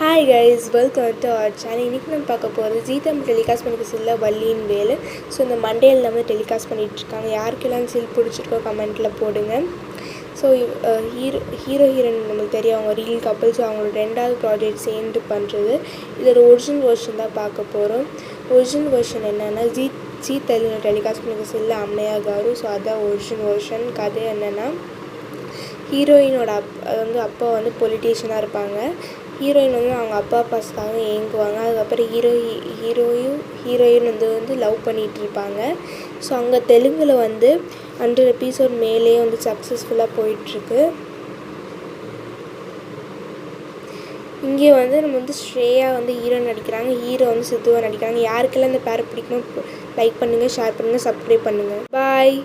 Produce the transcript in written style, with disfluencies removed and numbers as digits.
Hi guys, welcome to our channel. இன்றைக்கி நம்ம பார்க்க போகிறது ஜீ தமிழ் டெலிகாஸ்ட் பண்ணிக்க சில வள்ளியின் வேலு. ஸோ இந்த மண்டேயில் நம்ம டெலிகாஸ்ட் பண்ணிகிட்ருக்காங்க. யாருக்கெல்லாம் சீல் பிடிச்சிருக்கோ கமெண்ட்டில் போடுங்க. ஸோ ஹீரோயின் நம்மளுக்கு தெரியும், அவங்க ரீல் கப்பல். ஸோ அவங்களோட 2வது ப்ராஜெக்ட் சேர்ந்து பண்ணுறது. இதோட ஒரிஜினல் வெர்ஷன் தான் பார்க்க போகிறோம். ஒரிஜினல் வெர்ஷன் என்னென்னா ஜீ தெலுங்கு டெலிகாஸ்ட் பண்ணிக்க சில அம்மையா காரு. ஸோ அதுதான் ஒரிஜினல் வெர்ஷன். கதை என்னென்னா, ஹீரோயினோட அப்பா பொலிட்டீஷியனாக இருப்பாங்க. ஹீரோயின் அவங்க அப்பா பாஸ்க்காக ஏங்குவாங்க. அதுக்கப்புறம் ஹீரோயின் லவ் பண்ணிகிட்டு இருப்பாங்க. ஸோ அங்கே தெலுங்கில் 100 எபிசோட் மேலே சக்ஸஸ்ஃபுல்லாக போயிட்டுருக்கு. இங்கே நம்ம ஸ்ரேயா ஹீரோயின் நடிக்கிறாங்க. ஹீரோ சித்துவா நடிக்கிறாங்க. யாருக்கெல்லாம் இந்த பேரை பிடிக்கணும் லைக் பண்ணுங்கள், ஷேர் பண்ணுங்கள், சப்ஸ்கிரைப் பண்ணுங்கள். பாய்.